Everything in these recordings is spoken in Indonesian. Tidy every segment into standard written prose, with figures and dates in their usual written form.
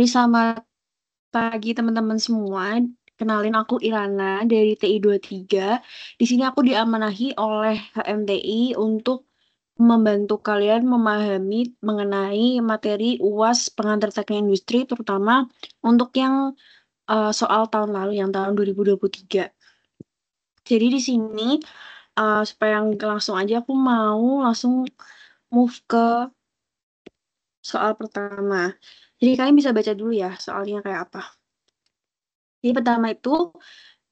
Jadi selamat pagi teman-teman semua. Kenalin aku Irana dari TI 23. Di sini aku diamanahi oleh HMTI untuk membantu kalian memahami mengenai materi UAS pengantar teknik industri, terutama untuk yang soal tahun lalu, yang tahun 2023. Jadi di sini supaya langsung aja aku mau langsung move ke soal pertama. Jadi kalian bisa baca dulu ya soalnya kayak apa. Jadi pertama itu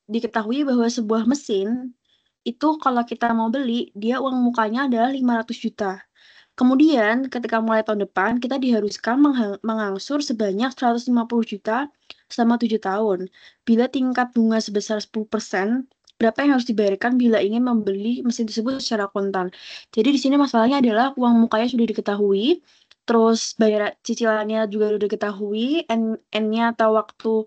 diketahui bahwa sebuah mesin itu kalau kita mau beli, dia uang mukanya adalah 500 juta. Kemudian ketika mulai tahun depan, kita diharuskan mengangsur sebanyak 150 juta selama 7 tahun. Bila tingkat bunga sebesar 10%, berapa yang harus dibayarkan bila ingin membeli mesin tersebut secara kontan? Jadi di sini masalahnya adalah uang mukanya sudah diketahui, terus bayar cicilannya juga sudah diketahui, N-nya atau waktu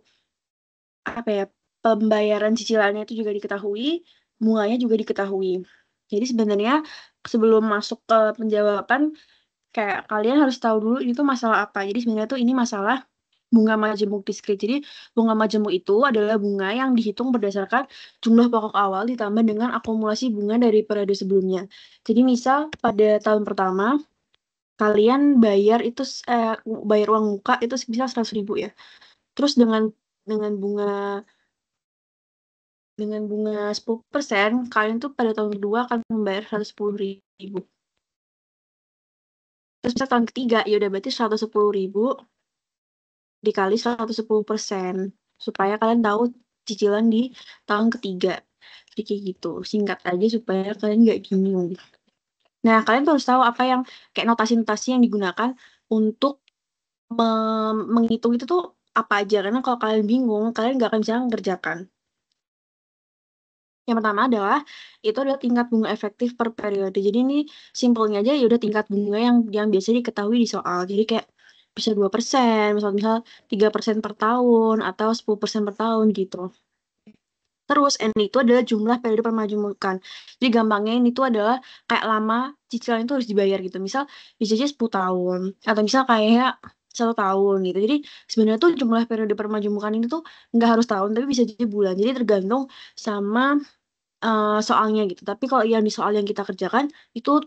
apa ya, pembayaran cicilannya itu juga diketahui, bunganya juga diketahui. Jadi sebenarnya sebelum masuk ke penjawaban, kayak kalian harus tahu dulu ini tuh masalah apa. Jadi sebenarnya tuh ini masalah bunga majemuk diskrit. Jadi bunga majemuk itu adalah bunga yang dihitung berdasarkan jumlah pokok awal ditambah dengan akumulasi bunga dari periode sebelumnya. Jadi misal pada tahun pertama kalian bayar itu bayar uang muka itu misal 100.000 ya. Terus dengan bunga dengan bunga 10%, kalian tuh pada tahun kedua akan membayar 110.000. Terus misalnya tahun ketiga, ya udah berarti 110.000 dikali 110%. Supaya kalian tahu cicilan di tahun ketiga. Jadi kayak gitu. Singkat aja supaya kalian nggak bingung. Nah, kalian tuh harus tahu apa yang, kayak notasi-notasi yang digunakan untuk menghitung itu tuh apa aja. Karena kalau kalian bingung, kalian nggak akan bisa mengerjakan. Yang pertama adalah itu adalah tingkat bunga efektif per periode. Jadi ini simpelnya aja ya udah tingkat bunga yang biasa diketahui di soal. Jadi kayak bisa 2%, misal 3% per tahun atau 10% per tahun gitu. Terus N itu adalah jumlah periode permajukan. Jadi gampangnya ini tuh adalah kayak lama cicilan itu harus dibayar gitu. Misal bisa aja 10 tahun atau misal kayak 1 tahun gitu. Jadi sebenarnya tuh jumlah periode permajukan ini tuh nggak harus tahun tapi bisa jadi bulan. Jadi tergantung sama soalnya gitu. Tapi kalau yang di soal yang kita kerjakan itu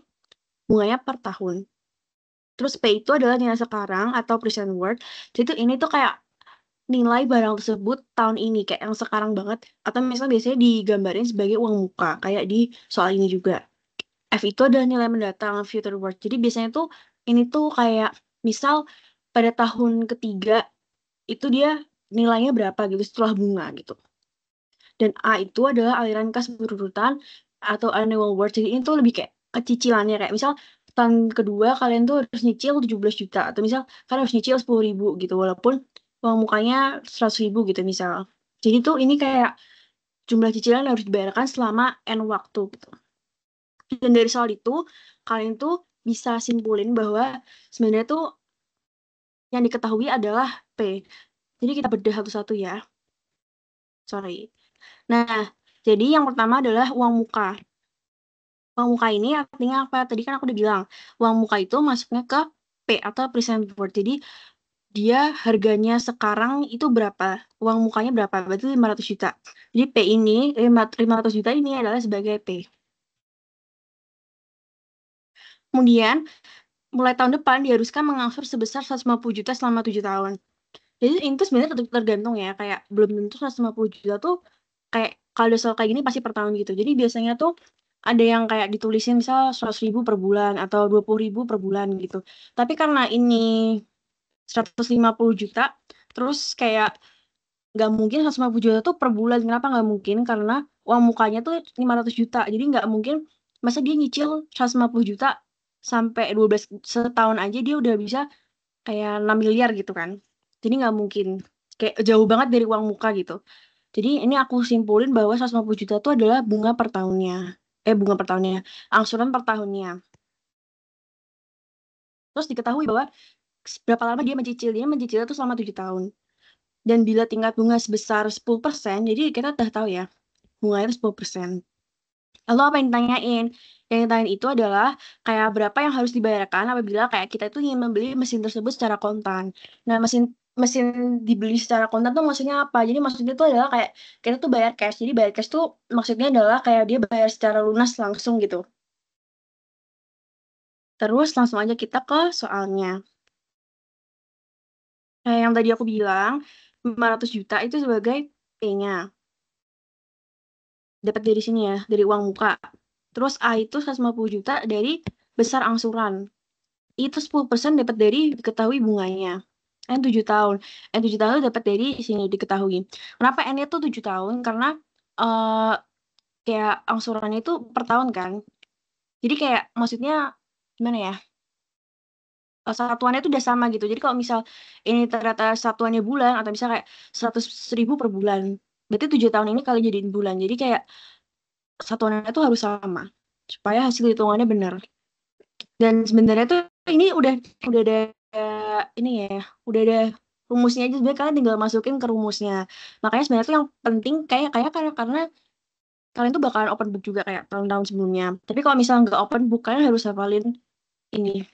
bunganya per tahun. Terus P itu adalah nilai sekarang atau present worth. Jadi ini tuh kayak nilai barang tersebut tahun ini kayak yang sekarang banget atau misalnya biasanya digambarin sebagai uang muka kayak di soal ini juga. F itu adalah nilai mendatang future worth. Jadi biasanya tuh ini tuh kayak misal pada tahun ketiga itu dia nilainya berapa gitu setelah bunga gitu. Dan A itu adalah aliran kas berurutan atau annual worth. Jadi ini tuh lebih kayak ke cicilannya. Kayak misal tahun kedua kalian tuh harus nyicil 17 juta. Atau misal kalian harus nyicil 10.000 gitu. Walaupun uang mukanya 100.000 gitu misal. Jadi tuh ini kayak jumlah cicilan yang harus dibayarkan selama N waktu gitu. Dan dari soal itu kalian tuh bisa simpulin bahwa sebenarnya tuh yang diketahui adalah P. Jadi kita bedah satu-satu ya. Sorry. Nah, jadi yang pertama adalah uang muka. Uang muka ini artinya apa? Tadi kan aku udah bilang, uang muka itu masuknya ke P atau present worth. Jadi dia harganya sekarang itu berapa? Uang mukanya berapa? Berarti 500 juta. Jadi P ini, 500 juta ini adalah sebagai P. Kemudian, mulai tahun depan diharuskan mengangsur sebesar 150 juta selama 7 tahun. Jadi ini tuh sebenarnya tergantung ya, kayak belum tentu 150 juta tuh kayak kalau udah soal kayak gini pasti per tahun gitu. Jadi biasanya tuh ada yang kayak ditulisin misal 100.000 per bulan atau 20.000 per bulan gitu. Tapi karena ini 150 juta, terus kayak nggak mungkin 150 juta tuh per bulan. Kenapa nggak mungkin? Karena uang mukanya tuh 500 juta. Jadi nggak mungkin masa dia nyicil 150 juta sampai 12 setahun aja dia udah bisa kayak 6 miliar gitu kan. Jadi nggak mungkin. Kayak jauh banget dari uang muka gitu. Jadi ini aku simpulin bahwa 150 juta itu adalah bunga per tahunnya. Bunga per tahunnya. Angsuran per tahunnya. Terus diketahui bahwa berapa lama dia mencicil. Dia mencicil itu selama 7 tahun. Dan bila tingkat bunga sebesar 10%, jadi kita udah tahu ya, bunganya itu 10%. Lalu apa yang ditanyain? Yang ditanyain itu adalah kayak berapa yang harus dibayarkan apabila kayak kita itu ingin membeli mesin tersebut secara kontan. Nah, mesin dibeli secara kontan tuh maksudnya apa? Jadi maksudnya tuh adalah kayak kita tuh bayar cash. Jadi bayar cash tuh maksudnya adalah kayak dia bayar secara lunas langsung gitu. Terus langsung aja kita ke soalnya. Kayak yang tadi aku bilang, 500 juta itu sebagai P-nya. Dapat dari sini ya, dari uang muka. Terus A itu 150 juta dari besar angsuran. Itu 10% dapat dari diketahui bunganya. N 7 tahun. N 7 tahun dapat dari sini diketahui. Kenapa N itu 7 tahun? Karena eh kayak angsurannya itu per tahun kan. Jadi kayak maksudnya gimana ya? Satuannya itu udah sama gitu. Jadi kalau misal ini ternyata satuannya bulan atau misal kayak 100.000 per bulan. Berarti 7 tahun ini kali jadiin bulan. Jadi kayak satuannya itu harus sama. Supaya hasil hitungannya benar. Dan sebenarnya tuh ini udah ada ini ya, udah ada rumusnya aja sebenarnya kalian tinggal masukin ke rumusnya. Makanya sebenarnya tuh yang penting kayak kayak karena kalian tuh bakalan open book juga kayak tahun-tahun sebelumnya. Tapi kalau misalnya nggak open book kalian harus hafalin ini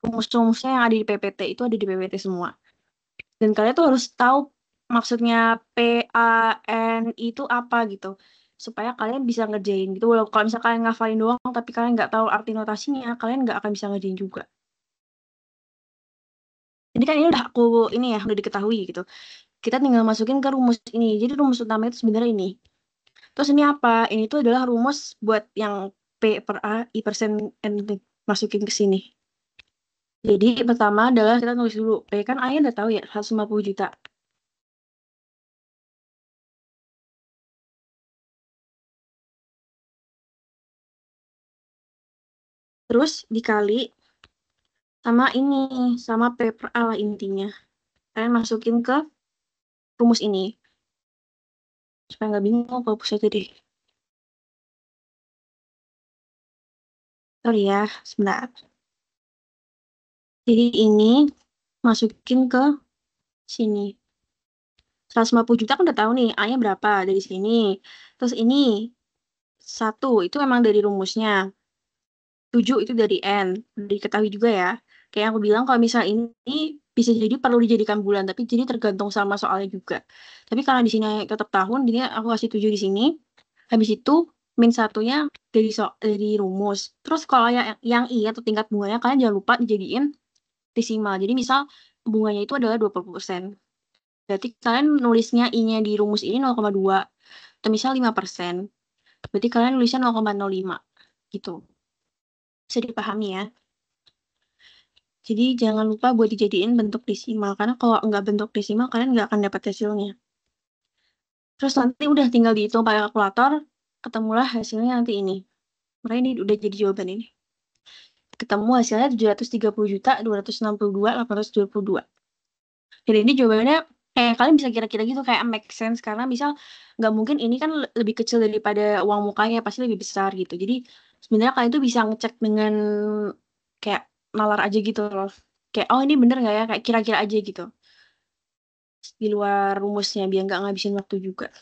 rumus-rumusnya yang ada di PPT itu ada di PPT semua. Dan kalian tuh harus tahu maksudnya P A N itu apa gitu. Supaya kalian bisa ngerjain gitu. Walaupun kalau misalnya kalian ngafalin doang tapi kalian nggak tahu arti notasinya, kalian nggak akan bisa ngerjain juga. Jadi kan ini udah aku ini ya udah diketahui gitu. Kita tinggal masukin ke rumus ini. Jadi rumus utama itu sebenarnya ini. Terus ini apa? Ini tuh adalah rumus buat yang P per A, I persen N masukin ke sini. Jadi pertama adalah kita tulis dulu. P kan A-nya udah tahu ya 150 juta. Terus dikali sama ini. Sama P per A lah intinya. Kalian masukin ke rumus ini. Supaya nggak bingung kalau pusat tadi. Sorry ya, sebentar. Jadi ini masukin ke sini. 150 juta kan udah tahu nih A-nya berapa dari sini. Terus ini satu itu emang dari rumusnya. 7 itu dari N. Diketahui juga ya. Kayak yang aku bilang kalau misal ini bisa jadi perlu dijadikan bulan. Tapi jadi tergantung sama soalnya juga. Tapi karena di sini tetap tahun, jadi aku kasih 7 di sini. Habis itu min satunya dari rumus. Terus kalau yang I atau tingkat bunganya kalian jangan lupa dijadiin desimal. Jadi misal bunganya itu adalah 20%. Berarti kalian nulisnya I-nya di rumus ini 0,2 atau misal 5%. Berarti kalian nulisnya 0,05 gitu. Bisa dipahami ya. Jadi jangan lupa buat dijadiin bentuk desimal. Karena kalau nggak bentuk desimal, kalian nggak akan dapat hasilnya. Terus nanti udah tinggal dihitung pakai kalkulator, ketemulah hasilnya nanti ini. Makanya ini udah jadi jawaban ini. Ketemu hasilnya 730 juta, 262, 822. Jadi ini jawabannya kayak kalian bisa kira-kira gitu kayak make sense karena misal nggak mungkin ini kan lebih kecil daripada uang mukanya pasti lebih besar gitu. Jadi sebenarnya kalian tuh bisa ngecek dengan kayak nalar aja gitu loh. Kayak oh ini bener nggak ya kayak kira-kira aja gitu di luar rumusnya biar nggak ngabisin waktu juga.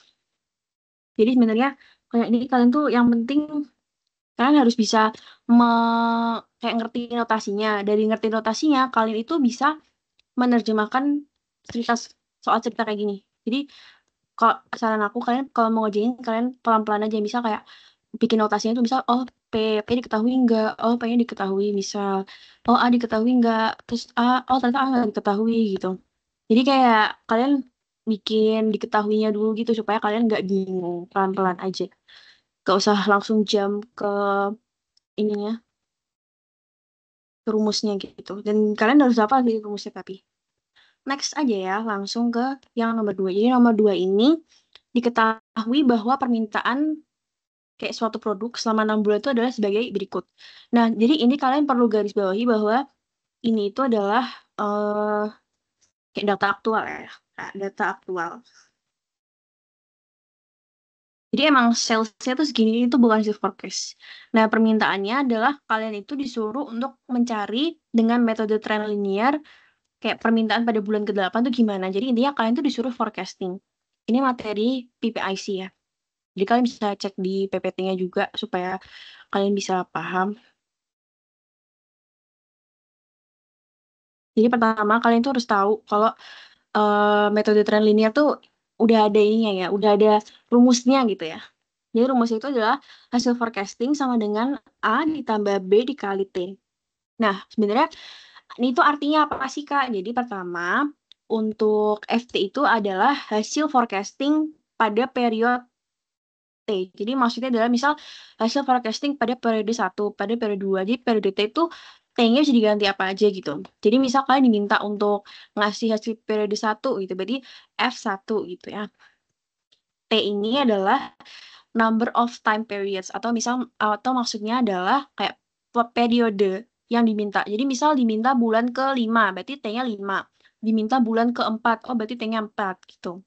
Jadi sebenarnya kayak ini kalian tuh yang penting kalian harus bisa me kayak ngerti notasinya. Dari ngerti notasinya kalian itu bisa menerjemahkan cerita soal cerita kayak gini. Jadi kalau saran aku kalian kalau mau ngerjain kalian pelan-pelan aja misal kayak bikin notasinya tuh misal oh P diketahui enggak oh P-nya diketahui misal oh A diketahui enggak terus A oh ternyata A nggak diketahui gitu jadi kayak kalian bikin diketahuinya dulu gitu supaya kalian nggak bingung pelan-pelan aja gak usah langsung jam ke ininya ke rumusnya gitu dan kalian harus apa di rumusnya tapi next aja ya langsung ke yang nomor dua jadi nomor dua ini diketahui bahwa permintaan kayak suatu produk selama 6 bulan itu adalah sebagai berikut. Nah, jadi ini kalian perlu garis bawahi bahwa ini itu adalah eh kayak data aktual ya, Kak, data aktual. Jadi emang salesnya tuh segini itu bukan shift forecast. Nah, permintaannya adalah kalian itu disuruh untuk mencari dengan metode trend linear kayak permintaan pada bulan ke-8 tuh gimana. Jadi intinya kalian tuh disuruh forecasting. Ini materi PPIC ya. Jadi kalian bisa cek di PPT-nya juga supaya kalian bisa paham. Jadi pertama kalian tuh harus tahu kalau metode tren linear tuh udah ada ininya ya, udah ada rumusnya gitu ya. Jadi rumusnya itu adalah hasil forecasting sama dengan A ditambah B dikali T. Nah, sebenarnya ini tuh artinya apa sih, Kak? Jadi pertama, untuk FT itu adalah hasil forecasting pada periode T. Jadi maksudnya adalah misal hasil forecasting pada periode 1, pada periode 2. Jadi periode T itu T-nya bisa diganti apa aja gitu. Jadi misal kalian diminta untuk ngasih hasil periode 1 gitu, berarti F1 gitu ya. T ini adalah number of time periods atau maksudnya adalah kayak periode yang diminta. Jadi misal diminta bulan ke-5, berarti T-nya 5. Diminta bulan ke-4, oh berarti T-nya 4 gitu.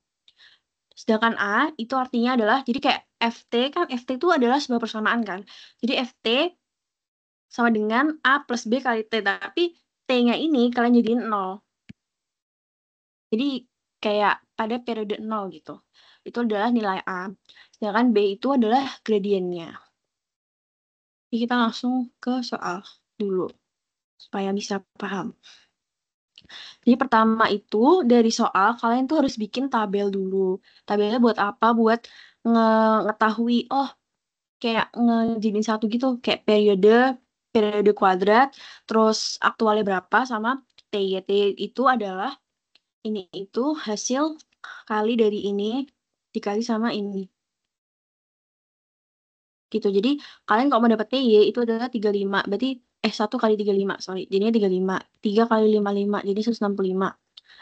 Sedangkan A itu artinya adalah, jadi kayak FT kan, FT itu adalah sebuah persamaan kan. Jadi FT sama dengan A plus B kali T, tapi T-nya ini kalian jadiin 0. Jadi kayak pada periode 0 gitu. Itu adalah nilai A. Sedangkan B itu adalah gradiennya. Jadi kita langsung ke soal dulu, supaya bisa paham. Jadi pertama itu dari soal, kalian tuh harus bikin tabel dulu. Tabelnya buat apa? Buat ngetahui, oh kayak ngejadiin satu gitu, kayak periode kuadrat, terus aktualnya berapa sama T. T itu adalah ini itu hasil kali dari ini dikali sama ini. Gitu. Jadi kalian kalau mau dapat TY itu adalah 35. Berarti 1 kali 35, sorry. Jadinya 35. 3 kali 55 jadi 165.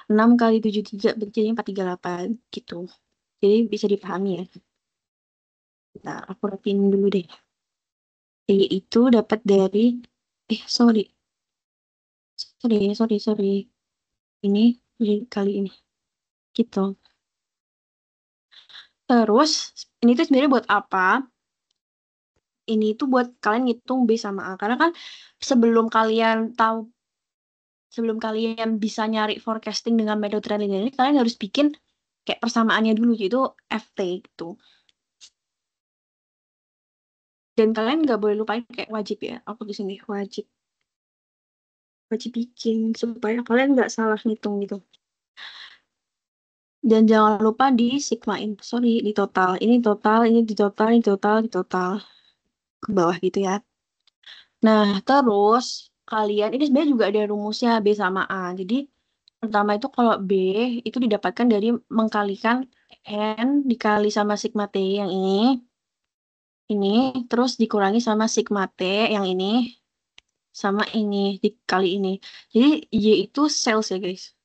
6 kali 73 berarti jadinya 438 gitu. Jadi bisa dipahami ya. Nah, aku rapiin dulu deh. TY itu dapat dari sorry. Sorry. Ini kali ini. Gitu. Terus ini tuh sebenarnya buat apa? Ini tuh buat kalian ngitung B sama A. Karena kan sebelum kalian tahu sebelum kalian bisa nyari forecasting dengan metode trend linear ini, kalian harus bikin kayak persamaannya dulu, yaitu FT gitu. Dan kalian nggak boleh lupain kayak wajib ya, aku di sini wajib bikin supaya kalian nggak salah ngitung gitu. Dan jangan lupa di sigmain, sorry, di total. Ini total, ini di total, ini total, di total ke bawah gitu ya. Nah, terus kalian ini sebenarnya juga ada rumusnya B sama A. Jadi pertama itu kalau B itu didapatkan dari mengkalikan N dikali sama sigma T yang ini, terus dikurangi sama sigma T yang ini, sama ini dikali ini. Jadi Y itu sales ya guys.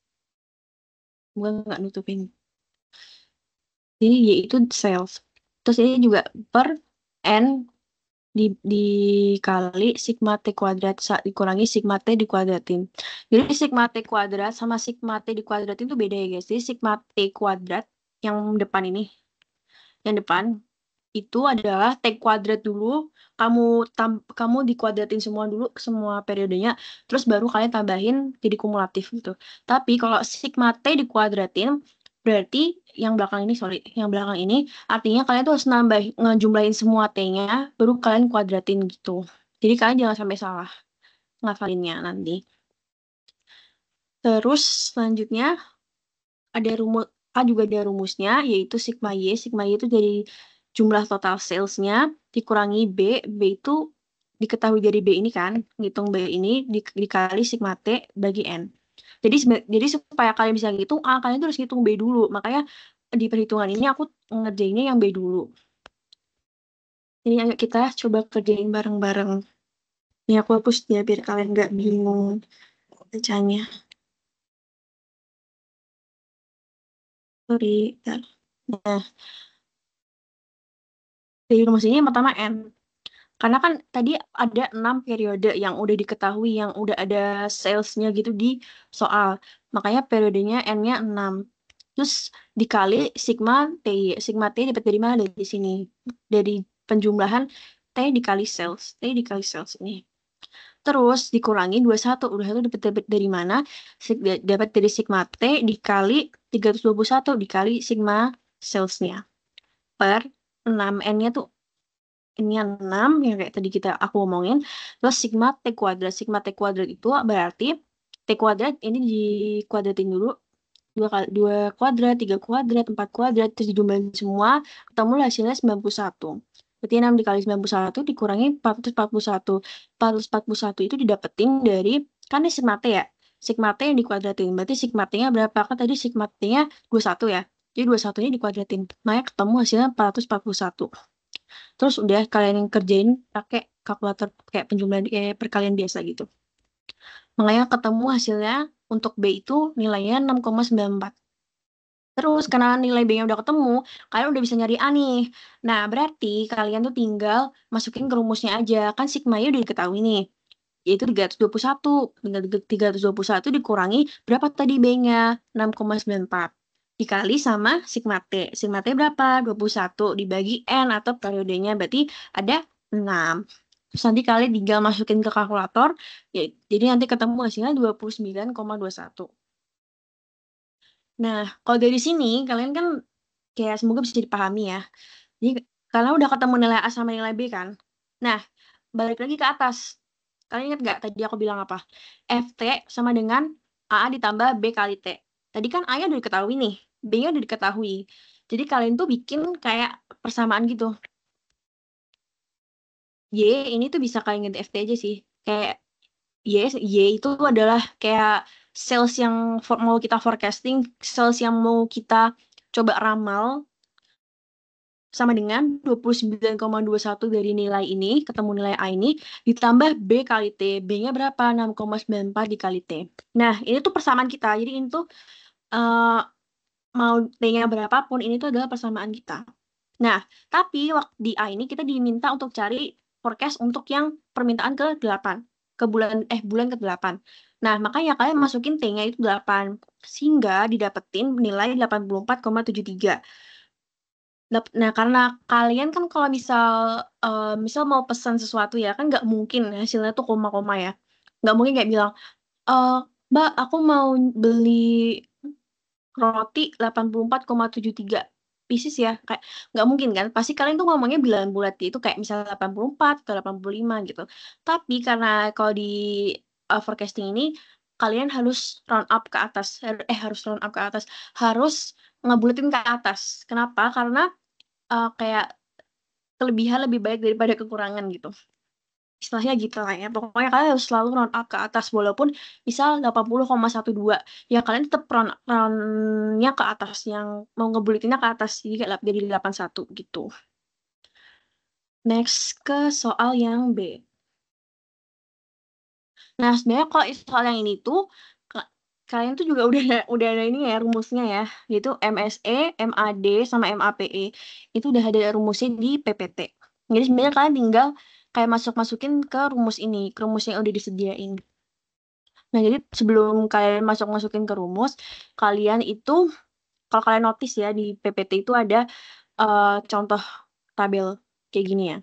Gue nggak nutupin. Jadi Y itu sales. Terus ini juga per N dikali sigma T kuadrat dikurangi sigma T dikuadratin. Jadi sigma T kuadrat sama sigma T dikuadratin itu beda ya guys. Jadi sigma T kuadrat yang depan ini, yang depan itu adalah T kuadrat dulu, kamu dikuadratin semua dulu, semua periodenya, terus baru kalian tambahin jadi kumulatif gitu. Tapi kalau sigma T dikuadratin, berarti yang belakang ini artinya kalian tuh harus ngejumlahin semua T-nya, baru kalian kuadratin gitu. Jadi kalian jangan sampai salah ngafalinnya nanti. Terus selanjutnya ada rumus A juga ada rumusnya, yaitu sigma Y. Sigma Y itu dari jumlah total salesnya dikurangi B. B itu diketahui dari B ini kan, ngitung B ini dikali sigma T bagi N. Jadi supaya kalian bisa ngitung A, kalian tuh harus ngitung B dulu. Makanya di perhitungan ini aku ngerjainnya yang B dulu. Jadi ayo kita coba kerjain bareng-bareng. Ini aku hapus ya biar kalian nggak bingung bacanya. Sorry. Bentar. Nah, dari rumus ini yang pertama N. Karena kan tadi ada 6 periode yang udah diketahui, yang udah ada salesnya gitu di soal. Makanya periodenya N-nya 6. Terus dikali sigma T. Sigma T dapat dari mana? Dari sini. Dari penjumlahan T dikali sales. T dikali sales ini. Terus dikurangi 21. 21 dapat dari mana? Dapat dari sigma T dikali 321 dikali sigma salesnya. Per 6. N-nya tuh ini 6 yang kayak tadi aku omongin, terus sigma T kuadrat itu berarti T kuadrat ini dikuadratin dulu 2 kuadrat, 3 kuadrat, 4 kuadrat, terus dijumlahin semua, ketemu hasilnya 91. Berarti 6 dikali 91 dikurangi 441. 441 itu didapetin dari, kan ini sigma T ya, sigma T yang dikuadratin. Berarti sigma T-nya berapa? Kan tadi sigma T-nya 21 ya. Jadi 21-nya dikuadratin. Makanya ketemu hasilnya 441. Terus udah kalian yang kerjain pakai kalkulator kayak penjumlahan perkalian biasa gitu. Makanya ketemu hasilnya untuk B itu nilainya 6,94. Terus karena nilai B-nya udah ketemu, kalian udah bisa nyari A nih. Nah, berarti kalian tuh tinggal masukin ke rumusnya aja. Kan sigma-nya udah diketahui nih, yaitu 321. Tinggal 321 dikurangi berapa tadi B-nya? 6,94. Dikali sama sigma T. Sigma T berapa? 21 dibagi N atau periodenya. Berarti ada 6. Terus nanti kalian tinggal masukin ke kalkulator. Ya, jadi nanti ketemu hasilnya 29,21. Nah, kalau dari sini kalian kan kayak semoga bisa dipahami ya. Jadi karena udah ketemu nilai A sama nilai B kan. Nah, balik lagi ke atas. Kalian ingat nggak tadi aku bilang apa? FT sama dengan AA ditambah B kali T. Tadi kan A-nya udah diketahui nih, B-nya udah diketahui. Jadi kalian tuh bikin kayak persamaan gitu. Y ini tuh bisa kalian ganti FT aja sih. Kayak Y itu adalah kayak sales yang mau kita forecasting, sales yang mau kita coba ramal sama dengan 29,21 dari nilai ini, ketemu nilai A ini, ditambah B kali T. B-nya berapa? 6,94 dikali T. Nah, ini tuh persamaan kita. Jadi ini tuh mau T-nya berapapun, ini tuh adalah persamaan kita. Nah, tapi waktu di A ini kita diminta untuk cari forecast untuk yang permintaan ke-8. Bulan ke-8. Nah, makanya kalian masukin T-nya itu 8. Sehingga didapetin nilai 84,73. Nah, karena kalian kan kalau misal mau pesan sesuatu ya, kan nggak mungkin hasilnya tuh koma-koma ya. Nggak mungkin kayak bilang, eh Mbak, aku mau beli roti 84,73 pieces ya. Kayak nggak mungkin kan. Pasti kalian tuh ngomongnya bilangan bulat itu kayak misalnya 84 atau 85 gitu. Tapi karena kalau di forecasting ini, kalian harus round up ke atas. Harus round up ke atas. Harus ngebulatin ke atas. Kenapa? Karena kayak kelebihan lebih baik daripada kekurangan gitu. Istilahnya gitu lah ya. Pokoknya kalian harus selalu round up ke atas. Walaupun misal 80,12. Ya kalian tetap round-nya ke atas. Yang mau ngebulitinnya ke atas. Jadi kayak jadi 81 gitu. Next ke soal yang B. Nah, sebenarnya kalau soal yang ini tuh kalian tuh juga udah ada ini ya rumusnya ya, yaitu MSE, MAD sama MAPE. Itu udah ada rumusnya di PPT. Jadi sebenarnya kalian tinggal kayak masukin ke rumus ini, ke rumus yang udah disediain. Nah, jadi sebelum kalian masukin ke rumus, kalian itu kalau kalian notice ya di PPT itu ada contoh tabel kayak gini ya.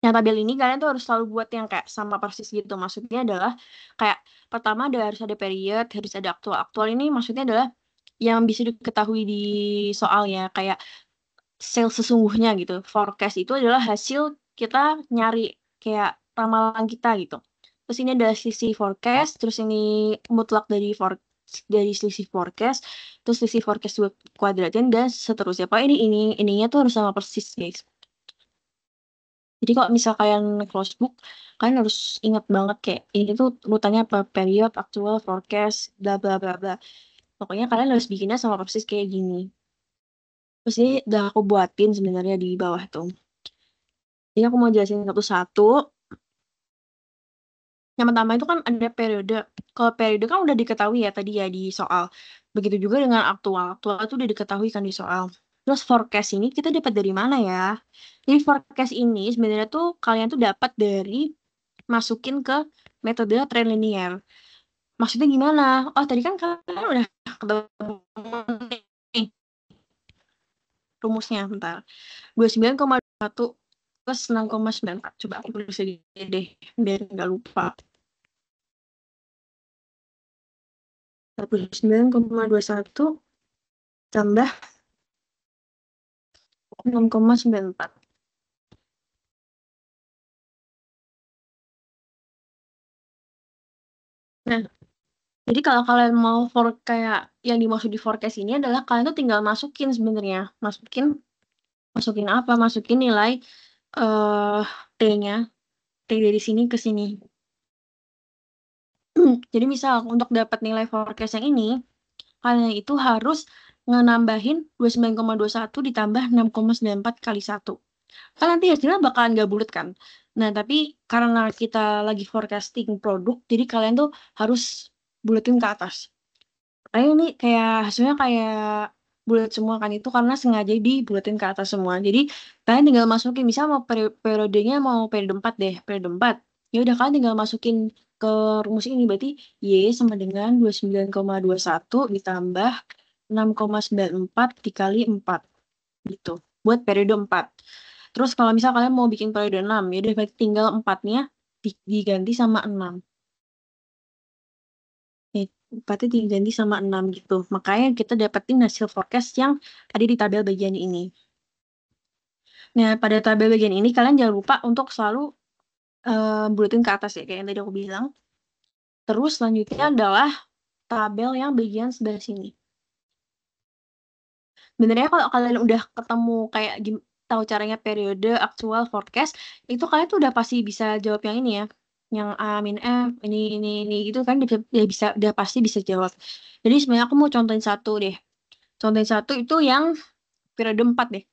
Yang tabel ini kalian tuh harus selalu buat yang kayak sama persis gitu. Maksudnya adalah kayak pertama harus ada period, harus ada aktual. Aktual ini maksudnya adalah yang bisa diketahui di soalnya kayak sales sesungguhnya gitu. Forecast itu adalah hasil kita nyari kayak ramalan kita gitu. Terus ini ada selisih forecast, terus ini mutlak dari selisih forecast, terus selisih forecast dua kuadratnya dan seterusnya. Pokoknya ininya tuh harus sama persis guys. Jadi kalau misal kalian close book, kalian harus ingat banget kayak ini tuh urutannya apa, period, actual, forecast, bla bla bla bla. Pokoknya kalian harus bikinnya sama persis kayak gini. Terus ini udah aku buatin sebenarnya di bawah tuh. Jadi aku mau jelasin satu-satu. Yang pertama itu kan ada periode. Kalau periode kan udah diketahui ya tadi ya di soal. Begitu juga dengan aktual. Aktual itu udah diketahui kan di soal. Terus forecast ini kita dapat dari mana ya? Jadi forecast ini sebenarnya tuh kalian tuh dapat dari masukin ke metode trend linear. Maksudnya gimana? Oh, tadi kan kalian udah ketemu nih rumusnya. Bentar. 29,1 plus 6,94. Coba aku tulis lagi deh, biar nggak lupa. 29,21 tambah 6,94. Nah, Jadi kalau kalian mau kayak yang dimaksud di forecast ini adalah kalian tuh tinggal masukin sebenarnya. Masukin apa? Masukin nilai T-nya. T dari sini ke sini. Jadi misal untuk dapat nilai forecast yang ini, kalian itu harus ngenambahin 29,21 ditambah 6,94 kali 1. Kan nanti hasilnya bakalan gak bulat kan. Nah, tapi karena kita lagi forecasting produk, jadi kalian tuh harus buletin ke atas. Ini kayak hasilnya kayak bulat semua kan, itu karena sengaja dibuletin ke atas semua. Jadi kalian tinggal masukin, misal mau periodenya mau periode 4 deh, periode 4. Ya udah kalian tinggal masukin ke rumus ini, berarti Y sama dengan 29,21 ditambah 6,94 dikali 4 gitu. Buat periode 4. Terus kalau misal kalian mau bikin periode 6, ya udah berarti tinggal 4-nya diganti sama 6. 4-nya diganti sama 6 gitu. Makanya kita dapetin hasil forecast yang ada di tabel bagian ini. Nah, pada tabel bagian ini kalian jangan lupa untuk selalu bulatin ke atas ya, kayak yang tadi aku bilang. Terus selanjutnya adalah tabel yang bagian sebelah sini. Sebenarnya kalau kalian udah ketemu kayak tahu caranya periode, aktual, forecast, itu kalian tuh udah pasti bisa jawab yang ini ya. Yang A min F, ini gitu kan udah pasti bisa jawab. Jadi sebenarnya aku mau contohin satu deh. Contohin satu itu yang periode 4 deh.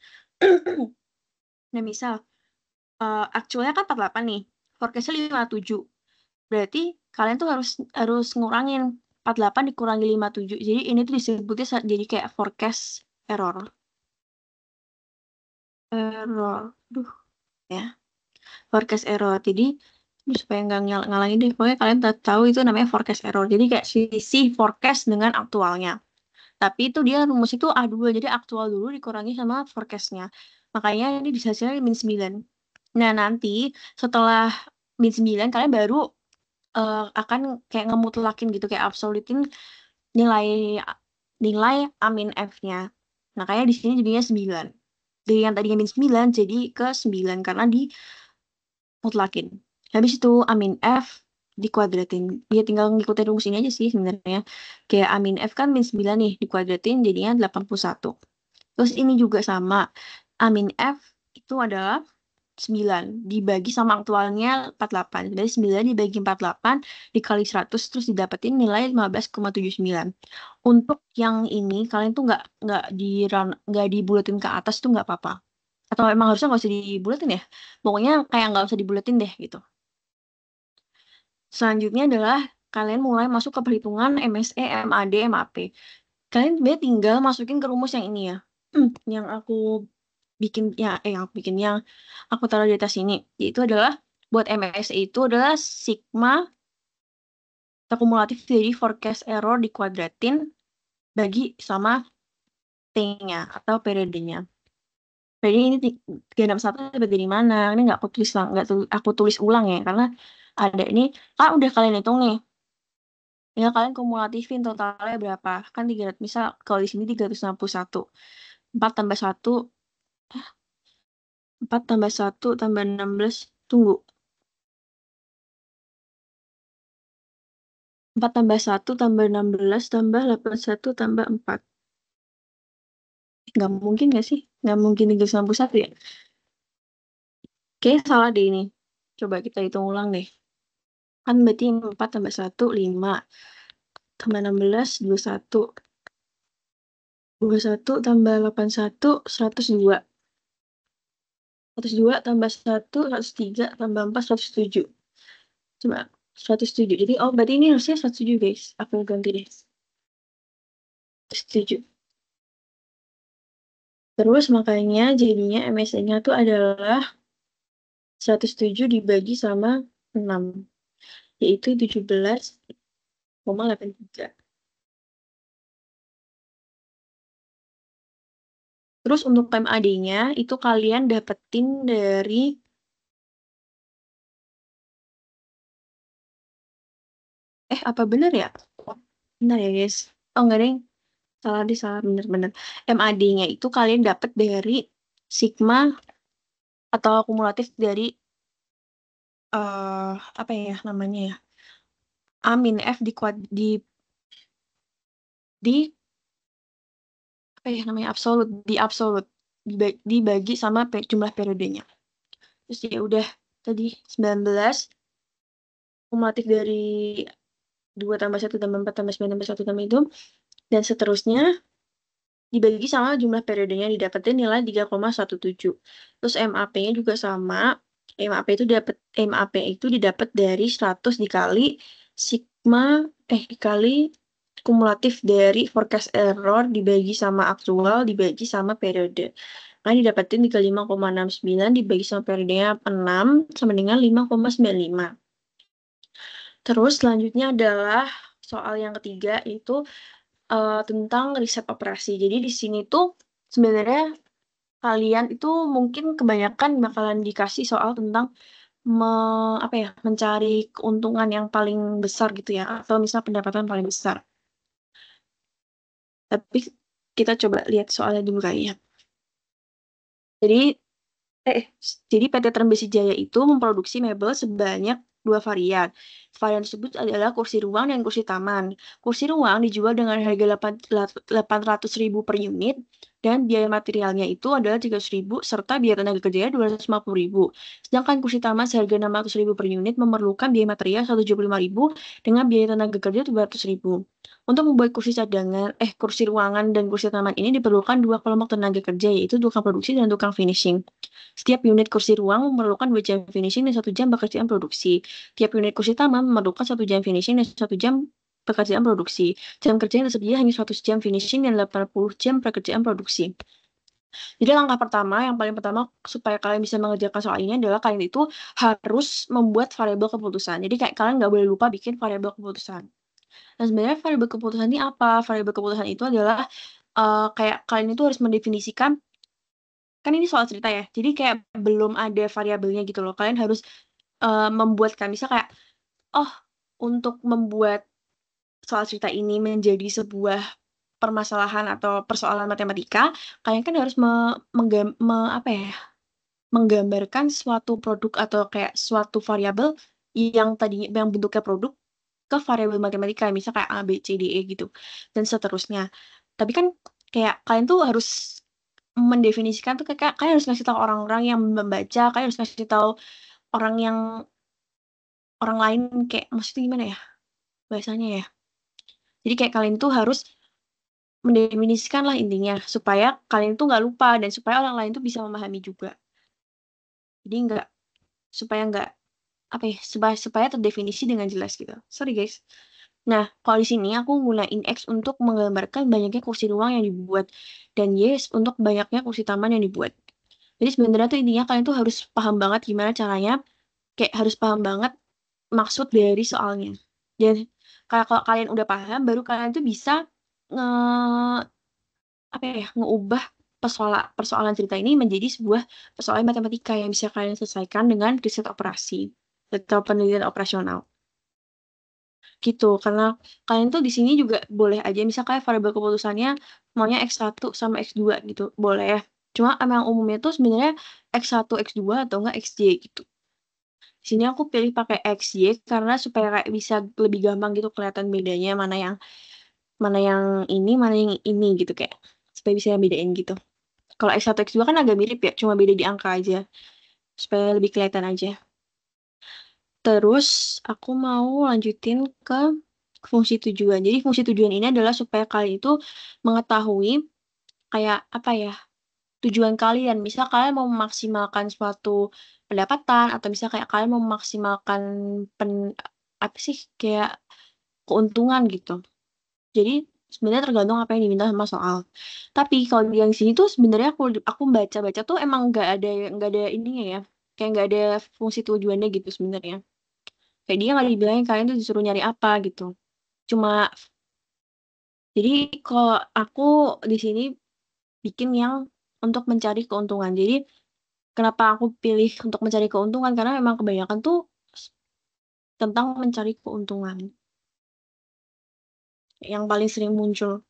Nah, misal aktualnya kan 48 nih. Forecastnya 57. Berarti kalian tuh harus ngurangin 48 dikurangi 57. Jadi ini tuh disebutnya jadi kayak forecast error. Duh, ya. Forecast error. Jadi supaya nggak ngalangin deh, pokoknya kalian tahu itu namanya forecast error. Jadi kayak selisih forecast dengan aktualnya. Tapi itu dia rumus itu A2, jadi aktual dulu dikurangi sama forecastnya. Makanya ini dihasilkan min 9. Nah, nanti setelah min 9, kalian baru akan kayak ngemutlakin gitu, kayak absolutin nilai nilai A min F-nya. Makanya di sini jadinya 9. Dari yang tadinya min 9 jadi ke 9 karena dimutlakin. Habis itu A min F dikuadratin. Dia tinggal ngikutin rumus ini aja sih sebenarnya. Kayak A min F kan min 9 nih, dikuadratin jadinya 81. Terus ini juga sama. A min F itu adalah 9 dibagi sama aktualnya 48. Jadi 9 dibagi 48 dikali 100 terus didapetin nilai 15,79. Untuk yang ini kalian tuh nggak dibulatin ke atas tuh nggak apa-apa. Atau emang harusnya nggak usah dibulatin ya? Pokoknya kayak nggak usah dibulatin deh gitu. Selanjutnya adalah kalian mulai masuk ke perhitungan MSE, MAD, MAP. Kalian sebenarnya tinggal masukin ke rumus yang ini ya. Yang aku bikin ya yang aku bikin yang aku taruh di atas ini, yaitu adalah buat MSE itu adalah sigma akumulatif dari forecast error dikuadratin bagi sama T-nya atau periodenya. Jadi ini 361 dapat dari mana? Ini nggak aku tulis nggak aku tulis ulang ya karena ada ini kan udah kalian hitung nih. Ya kalian kumulatifin totalnya berapa? Kan 300, misal kalau di sini 361. 4 tambah 1, 4 tambah 1 tambah 16, tunggu. 4 tambah 1 tambah 16 tambah 81 tambah 4. Nggak mungkin nggak sih? Nggak mungkin 361 ya? Kayaknya salah deh ini. Coba kita hitung ulang deh. Kan berarti 4 tambah 1, 5. Tambah 16, 21. 21 tambah 81, 102. 102 tambah 1, 103 tambah 4, 107. Coba 107. Jadi berarti ini harusnya 107 guys. Aku ganti deh. 107. Terus makanya jadinya MSE-nya tuh adalah 107 dibagi sama 6. Yaitu 17,83. Terus untuk MAD-nya itu kalian dapetin dari apa bener ya? Benar ya guys. Oh enggak deh. Salah deh, salah bener-bener. MAD-nya itu kalian dapet dari sigma atau akumulatif dari apa ya namanya ya? A min F di apa ya namanya absolut dibagi sama jumlah periodenya. Terus ya udah tadi 19 kumulatif dari 2 tambah 1 tambah 4 tambah 9 tambah 1 tambah itu dan seterusnya dibagi sama jumlah periodenya didapetin nilai 3,17. Terus MAP-nya juga sama. MAP itu didapat dari 100 dikali sigma dikali kumulatif dari forecast error dibagi sama aktual dibagi sama periode. Nah, didapetin 35,69 dibagi sama periodenya 6 sama dengan 5,95. Terus selanjutnya adalah soal yang ketiga itu tentang riset operasi. Jadi di sini tuh sebenarnya kalian itu mungkin kebanyakan bakalan dikasih soal tentang mencari keuntungan yang paling besar gitu ya, atau misal pendapatan paling besar. Tapi kita coba lihat soalnya dulu kali ya. Jadi Eh, jadi PT Trembesi Jaya itu memproduksi mebel sebanyak 2 varian. Varian tersebut adalah kursi ruang dan kursi taman. Kursi ruang dijual dengan harga 800.000 per unit dan biaya materialnya itu adalah 300.000 serta biaya tenaga kerjanya 250.000. Sedangkan kursi taman seharga 600.000 per unit memerlukan biaya material 175.000 dengan biaya tenaga kerja 200.000. Untuk membuat kursi ruangan dan kursi taman ini diperlukan 2 kelompok tenaga kerja yaitu tukang produksi dan tukang finishing. Setiap unit kursi ruang memerlukan 2 jam finishing dan 1 jam pekerjaan produksi. Tiap unit kursi taman memerlukan 1 jam finishing dan 1 jam pekerjaan produksi. Jam kerja yang tersedia hanya 100 jam finishing dan 80 jam pekerjaan produksi. Jadi langkah pertama, yang paling pertama supaya kalian bisa mengerjakan soal ini adalah kalian itu harus membuat variabel keputusan. Jadi kayak kalian nggak boleh lupa bikin variabel keputusan. Nah sebenarnya variabel keputusan ini apa? Variabel keputusan itu adalah kayak kalian itu harus mendefinisikan kan ini soal cerita ya. Jadi kayak belum ada variabelnya gitu loh. Kalian harus membuatkan misal kayak oh untuk membuat soal cerita ini menjadi sebuah permasalahan atau persoalan matematika, kalian kan harus menggambarkan suatu produk atau kayak suatu variabel yang tadinya yang bentuknya produk ke variabel matematika, misal kayak A, B, C, D, E gitu dan seterusnya. Tapi kan kayak kalian tuh harus mendefinisikan tuh kayak kalian harus ngasih tahu orang-orang yang membaca, kalian harus ngasih tahu orang yang orang lain kayak maksudnya gimana ya bahasanya ya. Jadi kayak kalian tuh harus mendefinisikan lah intinya supaya kalian tuh nggak lupa dan supaya orang lain tuh bisa memahami juga. Jadi supaya nggak supaya terdefinisi dengan jelas gitu. Sorry guys. Nah, kalau di sini aku gunain X untuk menggambarkan banyaknya kursi ruang yang dibuat dan Y untuk banyaknya kursi taman yang dibuat. Jadi sebenarnya tuh intinya kalian tuh harus paham banget gimana caranya, kayak harus paham banget maksud dari soalnya. Dan kayak kalau kalian udah paham, baru kalian tuh bisa nge ngeubah persoalan cerita ini menjadi sebuah persoalan matematika yang bisa kalian selesaikan dengan riset operasi atau penelitian operasional. Gitu, karena kalian tuh di sini juga boleh aja misalnya variabel keputusannya maunya X1 sama X2 gitu, boleh ya. Cuma emang umumnya tuh sebenarnya X1, X2 atau enggak XY gitu. Di sini aku pilih pakai XY karena supaya kayak bisa lebih gampang gitu kelihatan bedanya mana yang ini gitu kayak supaya bisa bedain gitu. Kalau X1 X2 kan agak mirip ya, cuma beda di angka aja supaya lebih kelihatan aja. Terus aku mau lanjutin ke fungsi tujuan. Jadi fungsi tujuan ini adalah supaya kalian itu mengetahui kayak apa ya tujuan kalian. Misal kalian mau memaksimalkan suatu pendapatan atau misal kayak kalian mau memaksimalkan pen apa sih kayak keuntungan gitu. Jadi sebenarnya tergantung apa yang diminta sama soal. Tapi kalau di yang sini tuh sebenarnya aku baca-baca tuh emang nggak ada ininya ya. Kayak nggak ada fungsi tujuannya gitu sebenarnya. Kayak dia nggak dibilangin kalian tuh disuruh nyari apa gitu. Cuma jadi kalau aku di sini bikin yang untuk mencari keuntungan. Jadi kenapa aku pilih untuk mencari keuntungan? Karena memang kebanyakan tuh tentang mencari keuntungan yang paling sering muncul.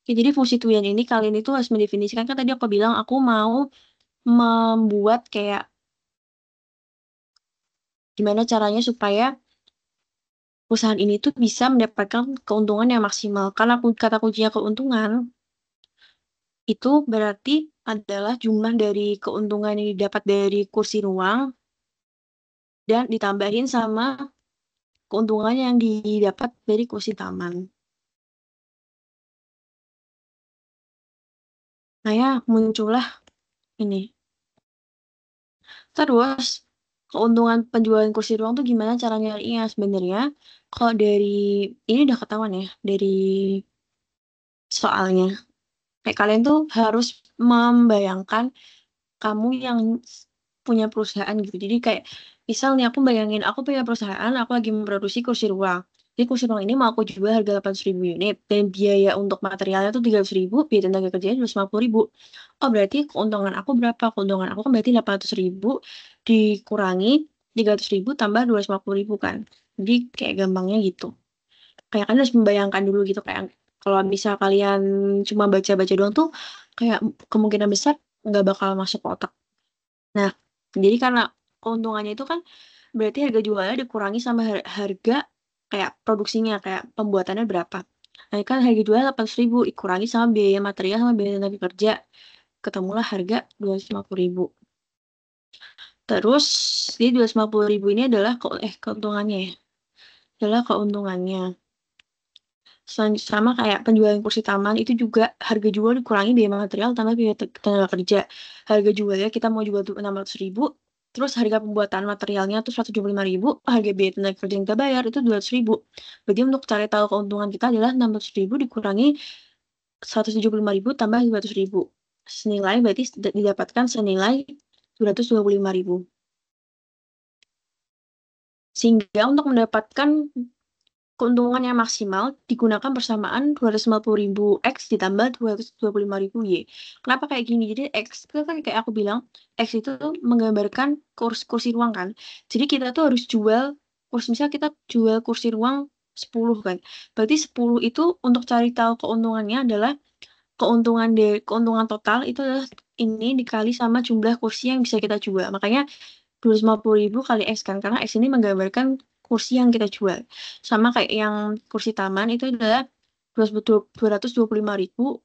Oke, jadi fungsi tujuan ini kalian itu harus mendefinisikan kan tadi aku bilang aku mau membuat kayak gimana caranya supaya perusahaan ini tuh bisa mendapatkan keuntungan yang maksimal. Karena kata kuncinya keuntungan, itu berarti adalah jumlah dari keuntungan yang didapat dari kursi ruang dan ditambahin sama keuntungan yang didapat dari kursi taman. Nah ya, muncullah ini. Terus, keuntungan penjualan kursi ruang tuh gimana cara nyarinya? Sebenarnya, kalau dari, ini udah ketahuan ya, dari soalnya. Kayak kalian tuh harus membayangkan kamu yang punya perusahaan gitu. Jadi kayak misalnya aku bayangin aku punya perusahaan, aku lagi memproduksi kursi ruang. Jadi kursi ruang ini mau aku jual harga 800.000 unit dan biaya untuk materialnya tuh 300.000, biaya tenaga kerjanya 250.000. Oh berarti keuntungan aku berapa? Keuntungan aku kan berarti 800.000 dikurangi 300.000 tambah 250.000 kan. Jadi kayak gampangnya gitu. Kayak kalian harus membayangkan dulu gitu kayak kalau misal kalian cuma baca-baca doang tuh kayak kemungkinan besar nggak bakal masuk ke otak. Nah, jadi karena keuntungannya itu kan berarti harga jualnya dikurangi sama harga kayak produksinya, kayak pembuatannya berapa. Nah, kan harga jualnya 800.000 dikurangi sama biaya material sama biaya tenaga kerja. Ketemulah harga 250.000. Terus, di 250.000 ini adalah keuntungannya ya. Adalah keuntungannya. Sama kayak penjualan kursi taman itu juga harga jual dikurangi biaya material tambah biaya tenaga kerja. Harga jualnya kita mau jual tuh 600.000, terus harga pembuatan materialnya tuh 175.000, harga biaya tenaga kerja yang kita bayar itu 200.000. Berarti untuk cari tahu keuntungan kita adalah 600.000 dikurangi 175.000 tambah 200.000. Senilai berarti didapatkan senilai 225.000. Sehingga untuk mendapatkan keuntungan yang maksimal digunakan persamaan 250.000 X ditambah 225.000 Y. Kenapa kayak gini? Jadi X itu kan kayak aku bilang, X itu tuh menggambarkan kursi ruang kan. Jadi kita tuh harus jual kursi, misalnya kita jual kursi ruang 10 kan. Berarti 10 itu untuk cari tahu keuntungannya adalah keuntungan total itu adalah ini dikali sama jumlah kursi yang bisa kita jual. Makanya 250.000 kali X kan, karena X ini menggambarkan kursi yang kita jual. Sama kayak yang kursi taman itu adalah 225.000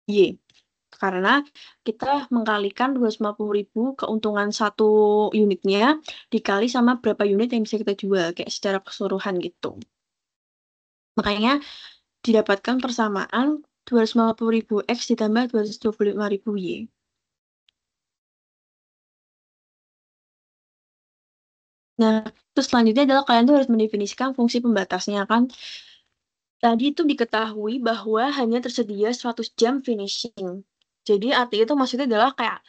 Y. Karena kita mengkalikan 250.000 keuntungan satu unitnya dikali sama berapa unit yang bisa kita jual, kayak secara keseluruhan gitu. Makanya didapatkan persamaan 250.000 X ditambah 225.000 Y. Nah, terus selanjutnya adalah kalian tuh harus mendefinisikan fungsi pembatasnya kan. Tadi itu diketahui bahwa hanya tersedia 100 jam finishing. Jadi artinya itu maksudnya adalah kayak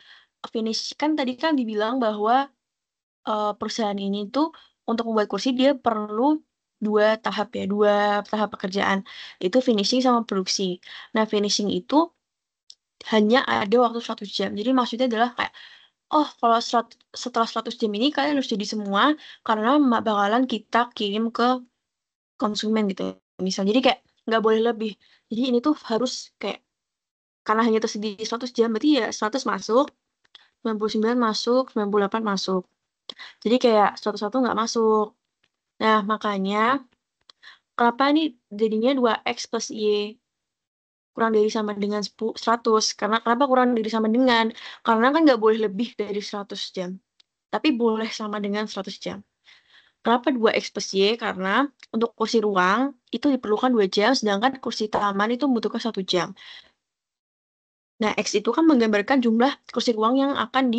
finish kan tadi kan dibilang bahwa perusahaan ini tuh untuk membuat kursi dia perlu dua tahap pekerjaan. Itu finishing sama produksi. Nah, finishing itu hanya ada waktu 100 jam. Jadi maksudnya adalah kayak oh, kalau setelah 100 jam ini kalian harus jadi semua karena bakalan kita kirim ke konsumen gitu. Misal, jadi kayak nggak boleh lebih. Jadi ini tuh harus kayak, karena hanya tersedia 100 jam, berarti ya 100 masuk, 99 masuk, 98 masuk. Jadi kayak 101 nggak masuk. Nah, makanya, kenapa ini jadinya 2X plus Y? Kurang dari sama dengan 100. Karena kenapa kurang dari sama dengan? Karena kan nggak boleh lebih dari 100 jam. Tapi boleh sama dengan 100 jam. Kenapa 2X plus Y? Karena untuk kursi ruang itu diperlukan 2 jam, sedangkan kursi taman itu membutuhkan 1 jam. Nah, X itu kan menggambarkan jumlah kursi ruang yang akan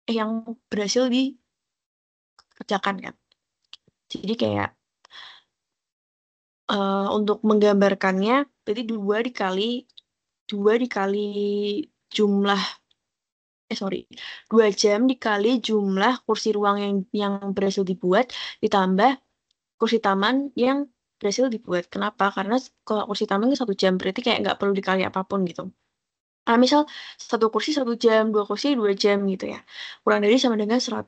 yang berhasil dikerjakan kan. Jadi kayak untuk menggambarkannya, berarti 2 dikali jumlah, 2 jam dikali jumlah kursi ruang yang berhasil dibuat, ditambah kursi taman yang berhasil dibuat. Kenapa? Karena kalau kursi taman kan 1 jam, berarti kayak nggak perlu dikali apapun gitu. Misal 1 kursi 1 jam, 2 kursi 2 jam gitu ya. Kurang dari sama dengan 100.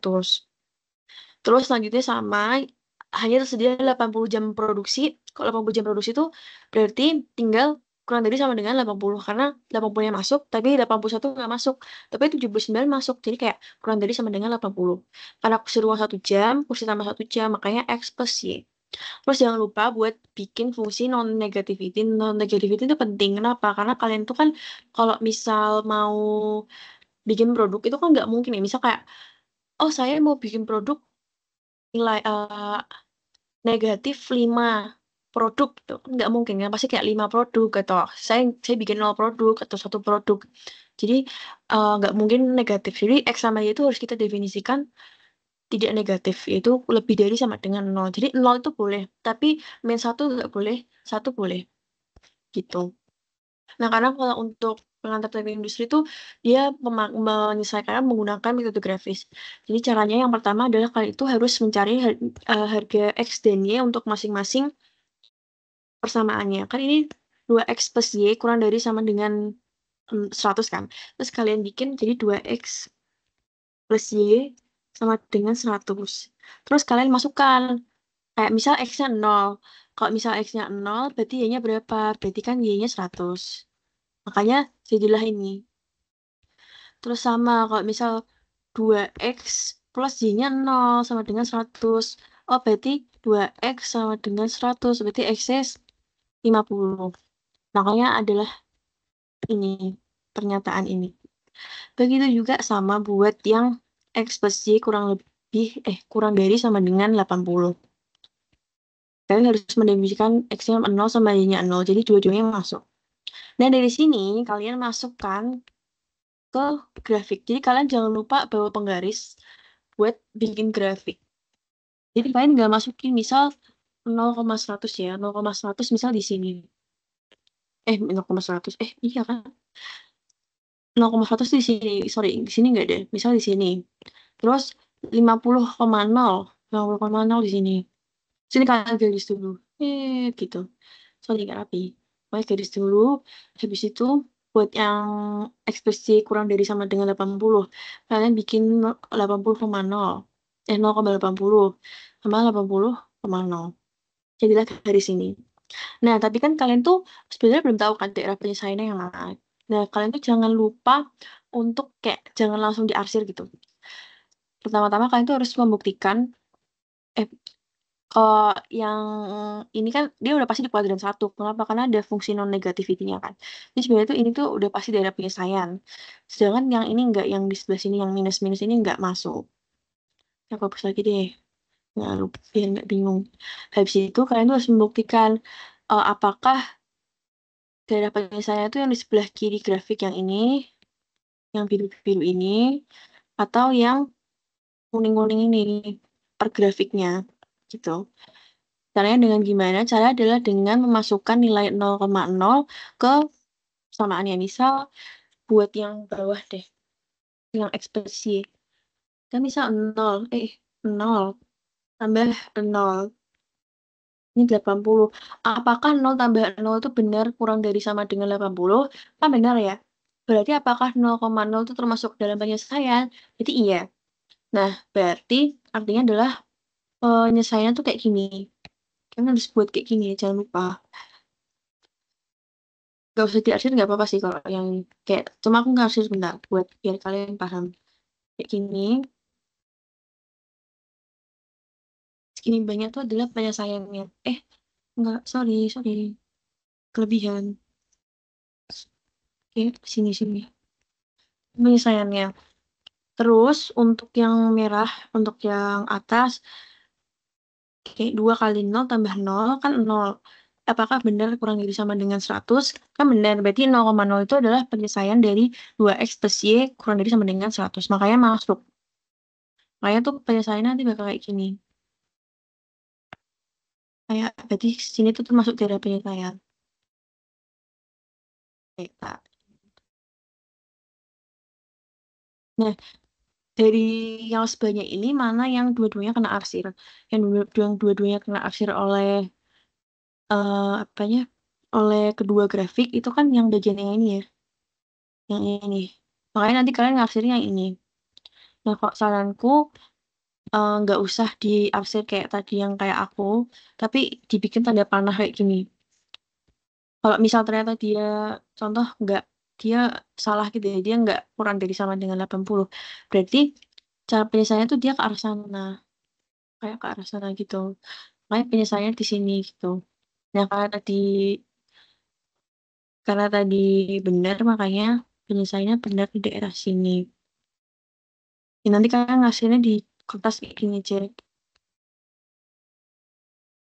Terus selanjutnya sama, hanya tersedia 80 jam produksi. Kalau 80 jam produksi itu berarti tinggal kurang dari sama dengan 80. Karena 80-nya masuk, tapi 81 nggak masuk. Tapi 79 masuk. Jadi kayak kurang dari sama dengan 80. Karena kursi ruang 1 jam, kursi tambah 1 jam, makanya X plus Y. Terus jangan lupa buat bikin fungsi non negativity. Non negativity itu penting. Kenapa? Karena kalian tuh kan kalau misal mau bikin produk itu kan nggak mungkin ya. Misal kayak, oh saya mau bikin produk nilai negatif 5 produk gitu. Nggak mungkin kan. Pasti kayak 5 produk atau saya bikin 0 produk atau 1 produk. Jadi nggak mungkin negatif. Jadi X sama Y itu harus kita definisikan tidak negatif, yaitu lebih dari sama dengan 0. Jadi 0 itu boleh, tapi min 1 nggak boleh, 1 boleh, gitu. Nah, karena kalau untuk pengantar teknik industri itu dia menyelesaikan menggunakan metode grafis. Jadi caranya yang pertama adalah kalian itu harus mencari harga X dan Y untuk masing-masing persamaannya. Kan ini 2X plus Y kurang dari sama dengan 100 kan. Terus kalian bikin jadi 2X plus Y sama dengan 100. Terus kalian masukkan kayak misal X-nya 0. Kalau misal X-nya 0, berarti Y-nya berapa? Berarti kan Y-nya 100. Makanya jadilah ini. Terus sama kalau misal 2X plus Y-nya 0 sama dengan 100. Oh, berarti 2X sama dengan 100. Berarti X-nya 50. Makanya adalah ini, pernyataan ini. Begitu juga sama buat yang X plus Y kurang dari sama dengan 80. Kalian harus mendefinisikan X-nya 0 sama Y-nya 0. Jadi dua-duanya masuk. Nah, dari sini kalian masukkan ke grafik. Jadi kalian jangan lupa bawa penggaris buat bikin grafik. Jadi kalian nggak masukin misal 0,100 ya. 0,100 misal di sini. 0,100. Iya kan? 0,100 di sini. Sorry, di sini nggak deh. Misal di sini. Terus 50,0. 50,0 di sini. Sini kalian garis dulu. Gitu. Sorry, nggak rapi. Pokoknya garis dulu. Habis itu buat yang ekspresi kurang dari sama dengan 80, kalian bikin 80,0. 0,80 sama 80,0. Jadilah garis ini. Nah, tapi kan kalian tuh sebenarnya belum tahu kan daerah penyelesaiannya yang mana. Nah, kalian tuh jangan lupa untuk kayak jangan langsung diarsir gitu. Pertama-tama kalian tuh harus membuktikan eh kalau yang ini kan dia udah pasti di kuadran 1. Kenapa? Karena ada fungsi non negativity-nya kan. Jadi sebenarnya tuh ini tuh udah pasti daerah penyelesaian. Sedangkan yang ini enggak, yang di sebelah sini yang minus-minus ini enggak masuk. Ya, aku hapus lagi deh. Nggak lupa, biar nggak bingung. Habis itu kalian tuh harus membuktikan apakah daerah penyelesaian itu yang di sebelah kiri grafik yang ini, yang biru-biru ini, atau yang kuning-kuning ini per grafiknya gitu. Caranya dengan gimana? Cara adalah dengan memasukkan nilai 0,0 ke samaannya. Misal buat yang bawah deh, yang ekspresi. Kan misal 0, 0 tambah 0. Ini 80. Apakah 0 tambah 0 itu benar kurang dari sama dengan 80? Kan benar ya. Berarti apakah 0,0 itu termasuk dalam penyelesaian? Jadi iya. Nah, berarti artinya adalah penyelesaiannya tuh kayak gini. Kalian harus buat kayak gini, jangan lupa. Gak usah diarsir, nggak apa-apa sih kalau yang kayak cuma aku ngasih sebentar buat biar kalian paham kayak gini. Segini banyak tuh adalah penyelesaiannya. Enggak, sorry, sorry, kelebihan. Sini sini penyelesaiannya. Terus untuk yang merah, untuk yang atas, kayak 2 kali 0 tambah 0 kan 0. Apakah benar kurang dari sama dengan 100? Kan benar, berarti 0,0 itu adalah penyelesaian dari 2X plus Y kurang dari sama dengan 100. Makanya masuk. Makanya tuh penyelesaian nanti bakal kayak gini. Kayak, berarti sini tuh termasuk daerah penyelesaian. Kayak, Kak. Nah, dari yang sebanyak ini, mana yang dua-duanya kena arsir? Yang dua-duanya kena arsir oleh apanya? Oleh kedua grafik itu kan yang bagian yang ini ya, yang ini. Makanya nanti kalian ngarsirnya yang ini. Nah, kok saranku nggak usah diarsir kayak tadi yang kayak aku, tapi dibikin tanda panah kayak gini. Kalau misal ternyata dia contoh nggak dia salah gitu ya, dia nggak kurang dari sama dengan 80. Berarti cara penyelesaiannya tuh dia ke arah sana, kayak ke arah sana gitu. makanya penyelesaiannya di sini gitu. Nah, karena tadi benar, makanya penyelesaiannya benar di daerah sini. Ya, nanti kalian ngasihnya di kertas kayak gini aja.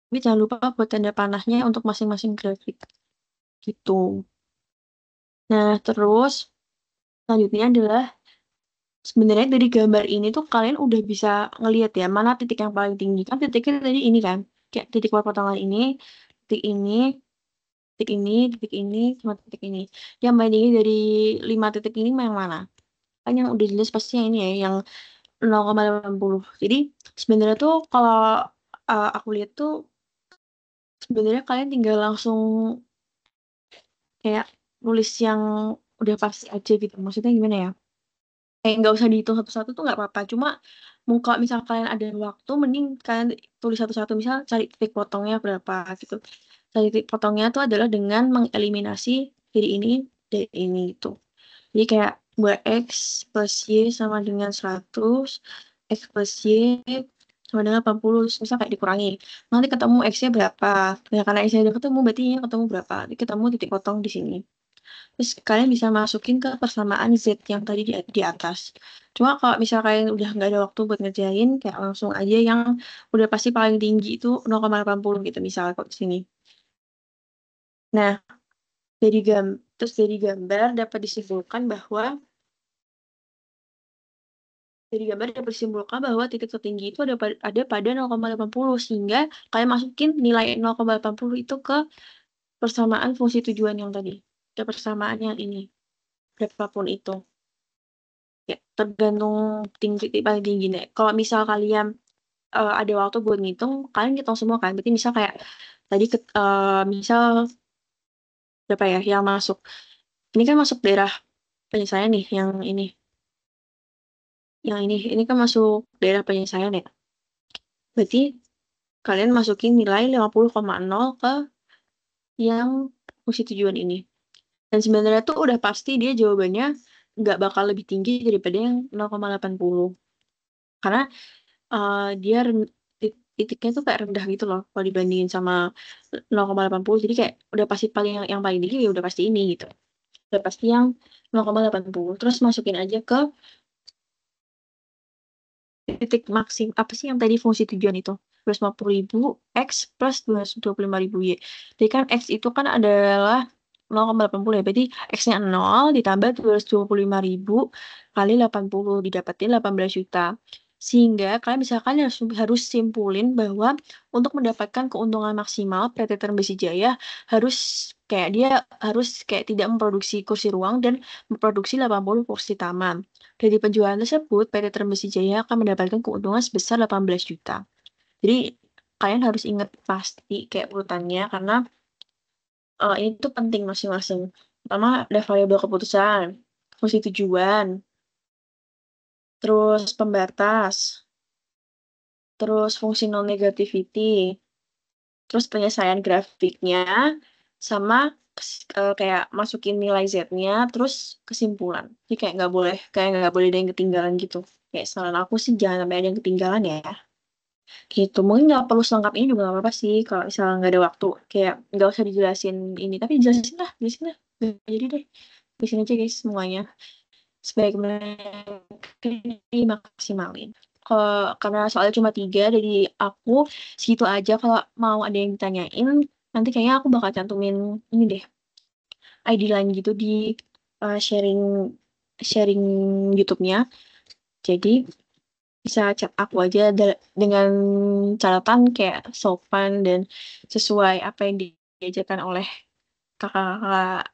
Tapi jangan lupa buat tanda panahnya untuk masing-masing grafik gitu. Nah, terus selanjutnya adalah sebenarnya dari gambar ini tuh kalian udah bisa ngelihat ya mana titik yang paling tinggi. Kan titiknya tadi ini kan. Kayak titik potongan ini, titik ini, titik ini, titik ini, sama titik ini. Yang paling tinggi dari 5 titik ini yang mana? Kan yang udah jelas pasti yang ini ya, yang 0,80. Jadi sebenarnya tuh kalau aku lihat tuh sebenarnya kalian tinggal langsung kayak nulis yang udah pasti aja gitu. Maksudnya gimana ya? Kayak nggak usah dihitung satu-satu tuh nggak apa-apa. Cuma muka misal kalian ada waktu, mending kalian tulis satu-satu. Misal cari titik potongnya berapa gitu. Cari titik potongnya tuh adalah dengan mengeliminasi dari ini gitu. Jadi kayak 2x plus y sama dengan 100, x plus y sama dengan 80. Terus misal kayak dikurangi. Nanti ketemu x-nya berapa. Nah, karena x-nya udah ketemu, berarti y-nya ketemu berapa. Jadi ketemu titik potong di sini. Terus kalian bisa masukin ke persamaan Z yang tadi di atas. Cuma kalau misal kalian udah nggak ada waktu buat ngerjain, kayak langsung aja yang udah pasti paling tinggi itu 0,80 gitu misalnya kok di sini. Nah, terus dari gambar dapat disimpulkan bahwa titik tertinggi itu ada pada 0,80 sehingga kalian masukin nilai 0,80 itu ke persamaan fungsi tujuan yang tadi. Ke persamaan yang ini, berapapun itu. Ya, tergantung titik paling tinggi nih. Kalau misal kalian ada waktu buat ngitung, kalian ngitung semua kan. Berarti misal kayak tadi misal berapa ya yang masuk. Ini kan masuk daerah penyelesaian nih, yang ini. Yang ini kan masuk daerah penyelesaian ya. Berarti kalian masukin nilai 50,0 ke yang fungsi tujuan ini. Dan sebenarnya tuh udah pasti dia jawabannya nggak bakal lebih tinggi daripada yang 0,80. Karena dia titiknya tuh kayak rendah gitu loh kalau dibandingin sama 0,80. Jadi kayak udah pasti yang paling tinggi ya udah pasti ini gitu. Udah pasti yang 0,80. Terus masukin aja ke titik maksim apa sih yang tadi fungsi tujuan itu 250.000 x plus 225.000 y. Jadi kan x itu kan adalah 0,80 ya. Berarti x-nya 0 ditambah 225.000 kali 80 didapetin 18 juta. Sehingga kalian misalkan harus simpulin bahwa untuk mendapatkan keuntungan maksimal PT Termbesi Jaya harus dia harus kayak tidak memproduksi kursi ruang dan memproduksi 80 kursi taman. Dari penjualan tersebut, PT Termbesi Jaya akan mendapatkan keuntungan sebesar 18 juta. Jadi, kalian harus ingat pasti kayak urutannya, karena ini tuh penting masing-masing. Pertama, ada variabel keputusan, fungsi tujuan, terus pembatas, terus fungsi non-negativity, terus penyelesaian grafiknya, sama kayak masukin nilai Z-nya, terus kesimpulan. Jadi kayak nggak boleh ada yang ketinggalan gitu. Kayak saran aku sih jangan sampai ada yang ketinggalan ya. Gitu. Mungkin nggak perlu selengkap ini juga nggak apa-apa sih. Kalau misalnya nggak ada waktu, kayak nggak usah dijelasin ini. Tapi jelasin lah. Nggak jadi deh. Jelasin aja guys semuanya. Sebaik mungkin dimaksimalin. Karena soalnya cuma 3 dari aku, segitu aja. Kalau mau ada yang ditanyain, nanti kayaknya aku bakal cantumin ini deh, ID lain gitu di sharing sharing YouTube-nya. Jadi bisa chat aku aja dengan catatan kayak sopan dan sesuai apa yang diajarkan oleh kakak-kakak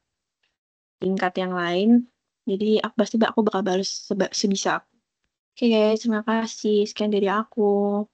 tingkat yang lain. Jadi aku bakal balas sebisa aku. Oke guys, terima kasih. Sekian dari aku.